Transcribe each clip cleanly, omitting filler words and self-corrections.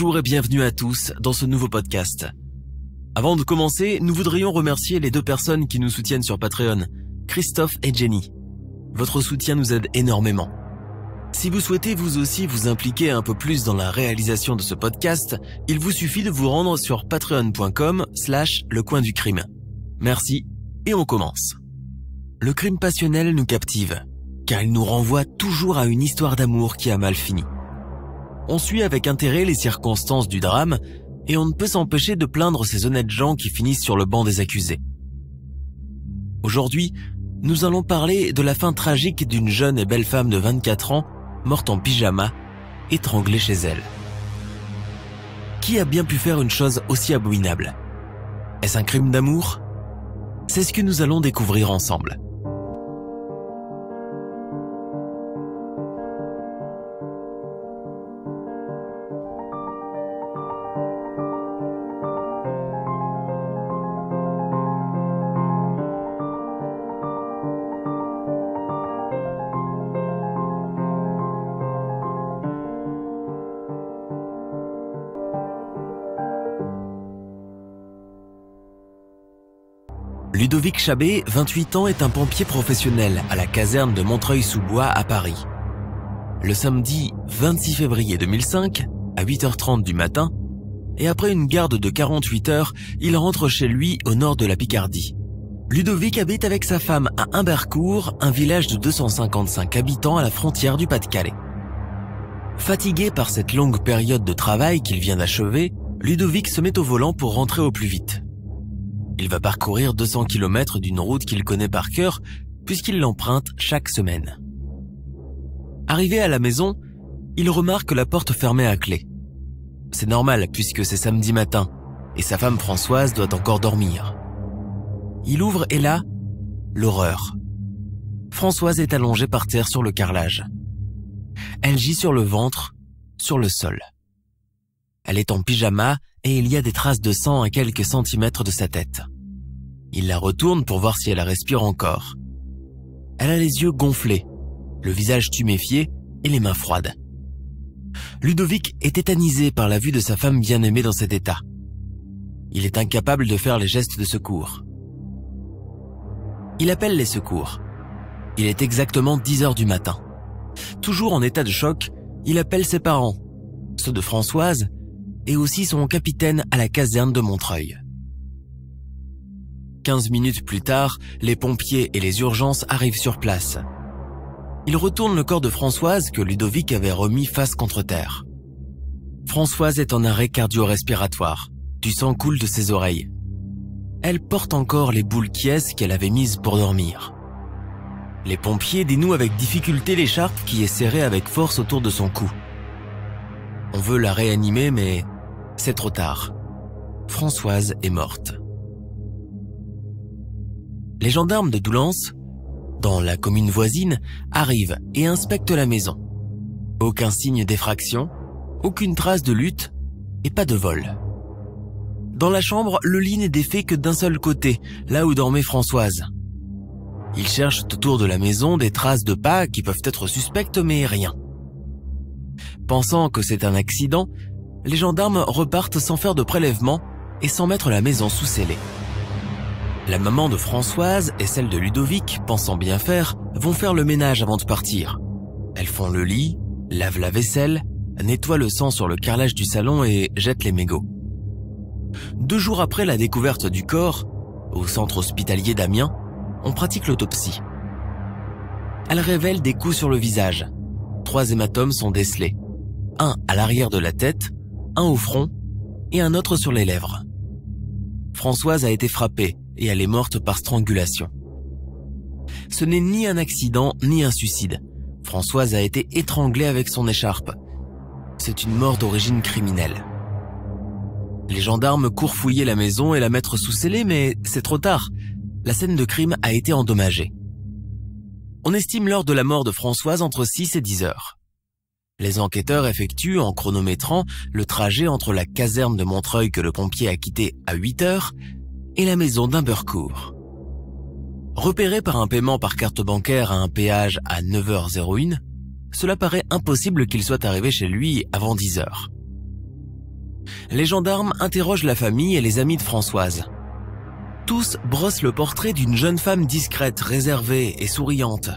Bonjour et bienvenue à tous dans ce nouveau podcast. Avant de commencer, nous voudrions remercier les deux personnes qui nous soutiennent sur Patreon, Christophe et Jenny. Votre soutien nous aide énormément. Si vous souhaitez vous aussi vous impliquer un peu plus dans la réalisation de ce podcast, il vous suffit de vous rendre sur patreon.com/lecoinducrime. Merci et on commence. Le crime passionnel nous captive, car il nous renvoie toujours à une histoire d'amour qui a mal fini. On suit avec intérêt les circonstances du drame et on ne peut s'empêcher de plaindre ces honnêtes gens qui finissent sur le banc des accusés. Aujourd'hui, nous allons parler de la fin tragique d'une jeune et belle femme de 24 ans, morte en pyjama, étranglée chez elle. Qui a bien pu faire une chose aussi abominable? Est-ce un crime d'amour? C'est ce que nous allons découvrir ensemble. Ludovic Chabet, 28 ans, est un pompier professionnel à la caserne de Montreuil-sous-Bois à Paris. Le samedi 26 février 2005, à 8h30 du matin, et après une garde de 48 heures, il rentre chez lui au nord de la Picardie. Ludovic habite avec sa femme à Humbercourt, un village de 255 habitants à la frontière du Pas-de-Calais. Fatigué par cette longue période de travail qu'il vient d'achever, Ludovic se met au volant pour rentrer au plus vite. Il va parcourir 200 km d'une route qu'il connaît par cœur puisqu'il l'emprunte chaque semaine. Arrivé à la maison, il remarque la porte fermée à clé. C'est normal puisque c'est samedi matin et sa femme Françoise doit encore dormir. Il ouvre et là, l'horreur. Françoise est allongée par terre sur le carrelage. Elle gît sur le ventre, sur le sol. Elle est en pyjama et il y a des traces de sang à quelques centimètres de sa tête. Il la retourne pour voir si elle respire encore. Elle a les yeux gonflés, le visage tuméfié et les mains froides. Ludovic est tétanisé par la vue de sa femme bien-aimée dans cet état. Il est incapable de faire les gestes de secours. Il appelle les secours. Il est exactement 10 heures du matin. Toujours en état de choc, il appelle ses parents, ceux de Françoise, et aussi son capitaine à la caserne de Montreuil. 15 minutes plus tard, les pompiers et les urgences arrivent sur place. Ils retournent le corps de Françoise que Ludovic avait remis face contre terre. Françoise est en arrêt cardio-respiratoire. Du sang coule de ses oreilles. Elle porte encore les boules quiesces qu'elle avait mises pour dormir. Les pompiers dénouent avec difficulté l'écharpe qui est serrée avec force autour de son cou. On veut la réanimer, mais c'est trop tard. Françoise est morte. Les gendarmes de Doullens, dans la commune voisine, arrivent et inspectent la maison. Aucun signe d'effraction, aucune trace de lutte et pas de vol. Dans la chambre, le lit n'est défait que d'un seul côté, là où dormait Françoise. Ils cherchent autour de la maison des traces de pas qui peuvent être suspectes, mais rien. Pensant que c'est un accident, les gendarmes repartent sans faire de prélèvement et sans mettre la maison sous scellé. La maman de Françoise et celle de Ludovic, pensant bien faire, vont faire le ménage avant de partir. Elles font le lit, lavent la vaisselle, nettoient le sang sur le carrelage du salon et jettent les mégots. 2 jours après la découverte du corps, au centre hospitalier d'Amiens, on pratique l'autopsie. Elle révèle des coups sur le visage. 3 hématomes sont décelés. Un à l'arrière de la tête, un au front et un autre sur les lèvres. Françoise a été frappée et elle est morte par strangulation. Ce n'est ni un accident ni un suicide. Françoise a été étranglée avec son écharpe. C'est une mort d'origine criminelle. Les gendarmes courent fouiller la maison et la mettre sous scellé, mais c'est trop tard. La scène de crime a été endommagée. On estime l'heure de la mort de Françoise entre 6 et 10 heures. Les enquêteurs effectuent, en chronométrant, le trajet entre la caserne de Montreuil que le pompier a quitté à 8 heures et la maison d'Humbercourt. Repéré par un paiement par carte bancaire à un péage à 9h01, cela paraît impossible qu'il soit arrivé chez lui avant 10 heures. Les gendarmes interrogent la famille et les amis de Françoise. Tous brossent le portrait d'une jeune femme discrète, réservée et souriante.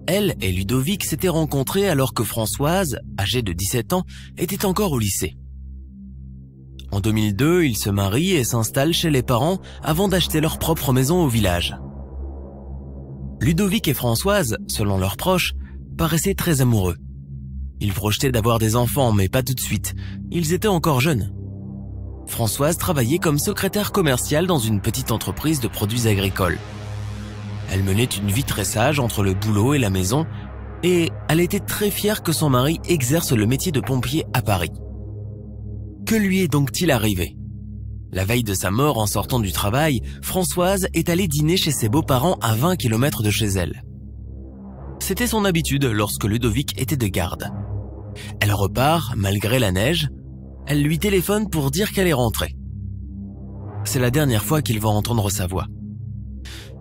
Elle et Ludovic s'étaient rencontrés alors que Françoise, âgée de 17 ans, était encore au lycée. En 2002, ils se marient et s'installent chez les parents avant d'acheter leur propre maison au village. Ludovic et Françoise, selon leurs proches, paraissaient très amoureux. Ils projetaient d'avoir des enfants, mais pas tout de suite. Ils étaient encore jeunes. Françoise travaillait comme secrétaire commerciale dans une petite entreprise de produits agricoles. Elle menait une vie très sage entre le boulot et la maison, et elle était très fière que son mari exerce le métier de pompier à Paris. Que lui est donc-il arrivé? La veille de sa mort en sortant du travail, Françoise est allée dîner chez ses beaux-parents à 20 km de chez elle. C'était son habitude lorsque Ludovic était de garde. Elle repart, malgré la neige. Elle lui téléphone pour dire qu'elle est rentrée. C'est la dernière fois qu'il va entendre sa voix.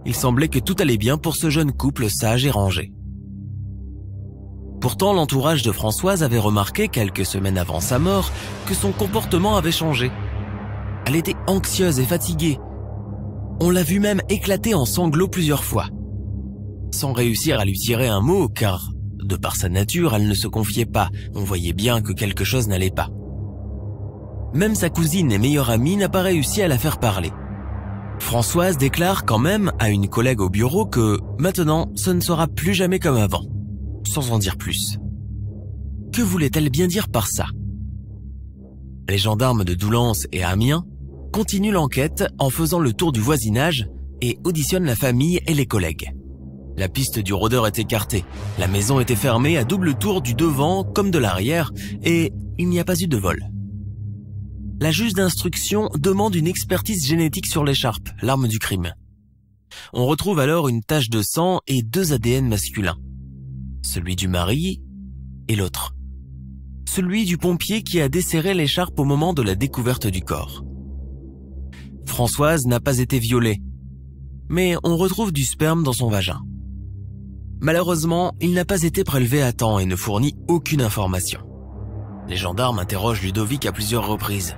Il semblait que tout allait bien pour ce jeune couple sage et rangé. Pourtant, l'entourage de Françoise avait remarqué quelques semaines avant sa mort que son comportement avait changé. Elle était anxieuse et fatiguée. On l'a vue même éclater en sanglots plusieurs fois. Sans réussir à lui tirer un mot, car, de par sa nature, elle ne se confiait pas. On voyait bien que quelque chose n'allait pas. Même sa cousine et meilleure amie n'a pas réussi à la faire parler. Françoise déclare quand même à une collègue au bureau que, maintenant, ce ne sera plus jamais comme avant. Sans en dire plus. Que voulait-elle bien dire par ça? Les gendarmes de Doullens et Amiens continuent l'enquête en faisant le tour du voisinage et auditionnent la famille et les collègues. La piste du rôdeur est écartée, la maison était fermée à double tour du devant comme de l'arrière et il n'y a pas eu de vol. La juge d'instruction demande une expertise génétique sur l'écharpe, l'arme du crime. On retrouve alors une tache de sang et 2 ADN masculins. Celui du mari et l'autre. Celui du pompier qui a desserré l'écharpe au moment de la découverte du corps. Françoise n'a pas été violée, mais on retrouve du sperme dans son vagin. Malheureusement, il n'a pas été prélevé à temps et ne fournit aucune information. Les gendarmes interrogent Ludovic à plusieurs reprises.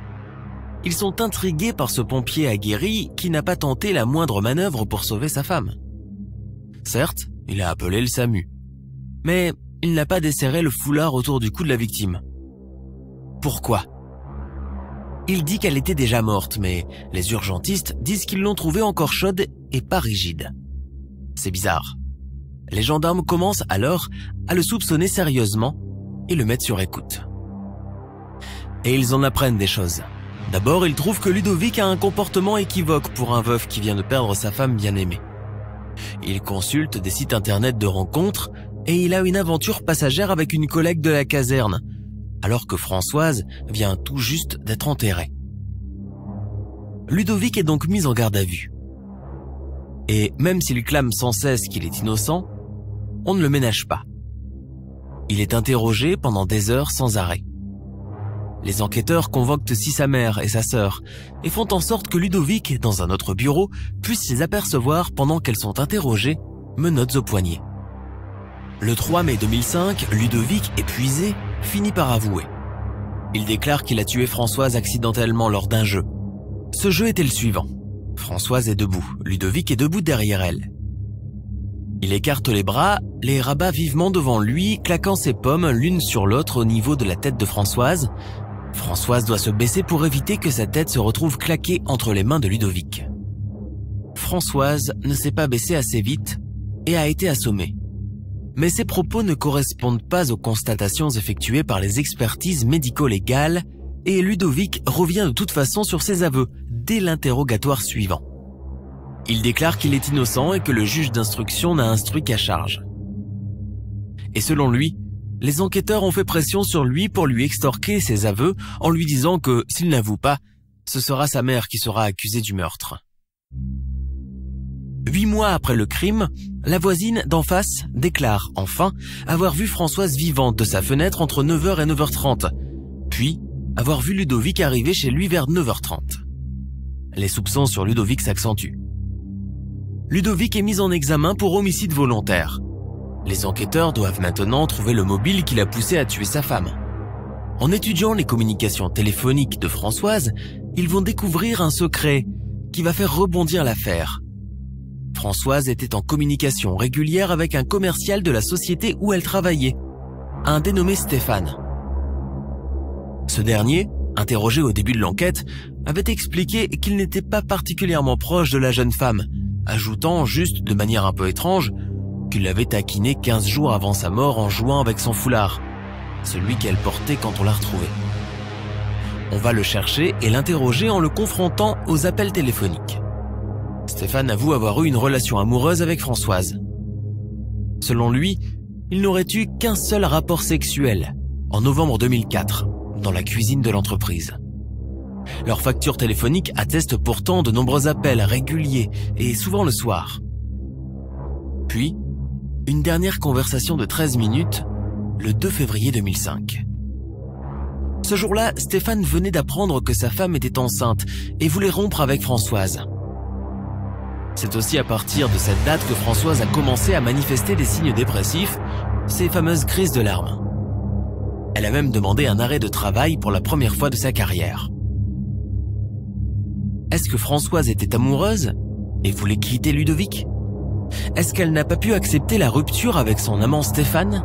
Ils sont intrigués par ce pompier aguerri qui n'a pas tenté la moindre manœuvre pour sauver sa femme. Certes, il a appelé le SAMU, mais il n'a pas desserré le foulard autour du cou de la victime. Pourquoi? Il dit qu'elle était déjà morte, mais les urgentistes disent qu'ils l'ont trouvée encore chaude et pas rigide. C'est bizarre. Les gendarmes commencent alors à le soupçonner sérieusement et le mettent sur écoute. Et ils en apprennent des choses. D'abord, ils trouvent que Ludovic a un comportement équivoque pour un veuf qui vient de perdre sa femme bien-aimée. Il consulte des sites internet de rencontres et il a une aventure passagère avec une collègue de la caserne, alors que Françoise vient tout juste d'être enterrée. Ludovic est donc mis en garde à vue. Et même s'il clame sans cesse qu'il est innocent, on ne le ménage pas. Il est interrogé pendant des heures sans arrêt. Les enquêteurs convoquent aussi sa mère et sa sœur et font en sorte que Ludovic, dans un autre bureau, puisse les apercevoir pendant qu'elles sont interrogées, menottes au poignet. Le 3 mai 2005, Ludovic, épuisé, finit par avouer. Il déclare qu'il a tué Françoise accidentellement lors d'un jeu. Ce jeu était le suivant. Françoise est debout, Ludovic est debout derrière elle. Il écarte les bras, les rabat vivement devant lui, claquant ses pommes l'une sur l'autre au niveau de la tête de Françoise. Françoise doit se baisser pour éviter que sa tête se retrouve claquée entre les mains de Ludovic. Françoise ne s'est pas baissée assez vite et a été assommée. Mais ses propos ne correspondent pas aux constatations effectuées par les expertises médico-légales et Ludovic revient de toute façon sur ses aveux dès l'interrogatoire suivant. Il déclare qu'il est innocent et que le juge d'instruction n'a instruit qu'à charge. Et selon lui, les enquêteurs ont fait pression sur lui pour lui extorquer ses aveux en lui disant que s'il n'avoue pas, ce sera sa mère qui sera accusée du meurtre. 8 mois après le crime, la voisine d'en face déclare enfin avoir vu Françoise vivante de sa fenêtre entre 9h et 9h30, puis avoir vu Ludovic arriver chez lui vers 9h30. Les soupçons sur Ludovic s'accentuent. Ludovic est mis en examen pour homicide volontaire. Les enquêteurs doivent maintenant trouver le mobile qui l'a poussé à tuer sa femme. En étudiant les communications téléphoniques de Françoise, ils vont découvrir un secret qui va faire rebondir l'affaire. Françoise était en communication régulière avec un commercial de la société où elle travaillait, un dénommé Stéphane. Ce dernier, interrogé au début de l'enquête, avait expliqué qu'il n'était pas particulièrement proche de la jeune femme, ajoutant juste de manière un peu étrange qu'il l'avait taquinée 15 jours avant sa mort en jouant avec son foulard, celui qu'elle portait quand on l'a retrouvé. On va le chercher et l'interroger en le confrontant aux appels téléphoniques. Stéphane avoue avoir eu une relation amoureuse avec Françoise. Selon lui, il n'aurait eu qu'un seul rapport sexuel, en novembre 2004, dans la cuisine de l'entreprise. Leur facture téléphonique atteste pourtant de nombreux appels réguliers et souvent le soir. Puis, une dernière conversation de 13 minutes, le 2 février 2005. Ce jour-là, Stéphane venait d'apprendre que sa femme était enceinte et voulait rompre avec Françoise. C'est aussi à partir de cette date que Françoise a commencé à manifester des signes dépressifs, ces fameuses crises de larmes. Elle a même demandé un arrêt de travail pour la première fois de sa carrière. Est-ce que Françoise était amoureuse et voulait quitter Ludovic? Est-ce qu'elle n'a pas pu accepter la rupture avec son amant Stéphane?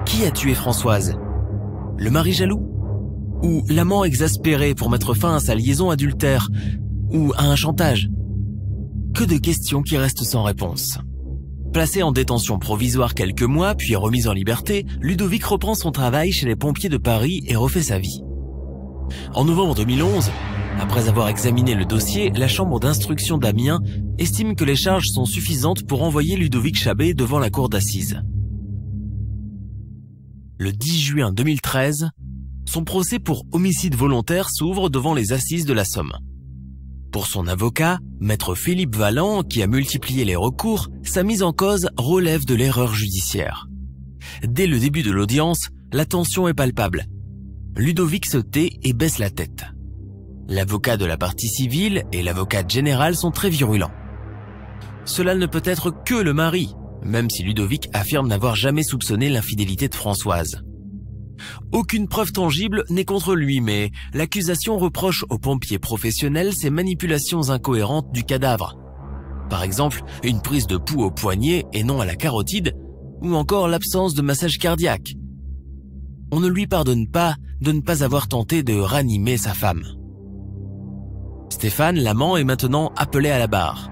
Qui a tué Françoise? Le mari jaloux? Ou l'amant exaspéré pour mettre fin à sa liaison adultère? Ou à un chantage? Que de questions qui restent sans réponse. Placé en détention provisoire quelques mois, puis remis en liberté, Ludovic reprend son travail chez les pompiers de Paris et refait sa vie. En novembre 2011, après avoir examiné le dossier, la chambre d'instruction d'Amiens estime que les charges sont suffisantes pour envoyer Ludovic Chabet devant la cour d'assises. Le 10 juin 2013, son procès pour homicide volontaire s'ouvre devant les assises de la Somme. Pour son avocat, maître Philippe Valland, qui a multiplié les recours, sa mise en cause relève de l'erreur judiciaire. Dès le début de l'audience, la tension est palpable. Ludovic se tait et baisse la tête. L'avocat de la partie civile et l'avocat général sont très virulents. Cela ne peut être que le mari, même si Ludovic affirme n'avoir jamais soupçonné l'infidélité de Françoise. Aucune preuve tangible n'est contre lui, mais l'accusation reproche aux pompiers professionnels ces manipulations incohérentes du cadavre. Par exemple, une prise de pouls au poignet et non à la carotide, ou encore l'absence de massage cardiaque. On ne lui pardonne pas de ne pas avoir tenté de ranimer sa femme. Stéphane, l'amant, est maintenant appelé à la barre.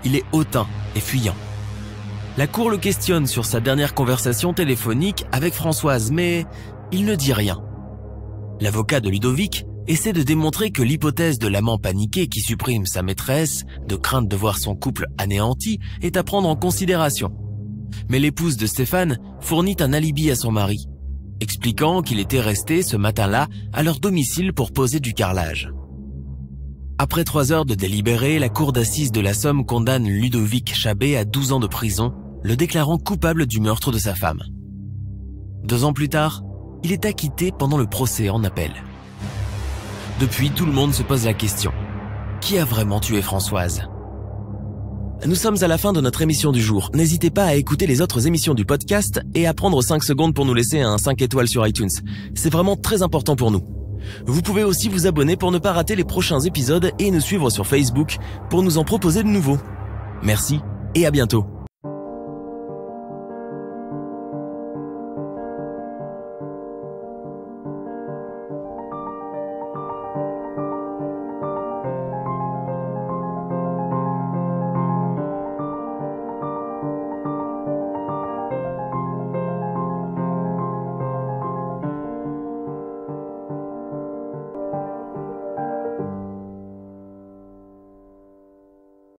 Il est hautain et fuyant. La cour le questionne sur sa dernière conversation téléphonique avec Françoise, mais il ne dit rien. L'avocat de Ludovic essaie de démontrer que l'hypothèse de l'amant paniqué qui supprime sa maîtresse, de crainte de voir son couple anéanti, est à prendre en considération. Mais l'épouse de Stéphane fournit un alibi à son mari, expliquant qu'il était resté ce matin-là à leur domicile pour poser du carrelage. Après 3 heures de délibéré, la cour d'assises de la Somme condamne Ludovic Chabet à 12 ans de prison, le déclarant coupable du meurtre de sa femme. 2 ans plus tard, il est acquitté pendant le procès en appel. Depuis, tout le monde se pose la question. Qui a vraiment tué Françoise? Nous sommes à la fin de notre émission du jour. N'hésitez pas à écouter les autres émissions du podcast et à prendre 5 secondes pour nous laisser un 5 étoiles sur iTunes. C'est vraiment très important pour nous. Vous pouvez aussi vous abonner pour ne pas rater les prochains épisodes et nous suivre sur Facebook pour nous en proposer de nouveaux. Merci et à bientôt.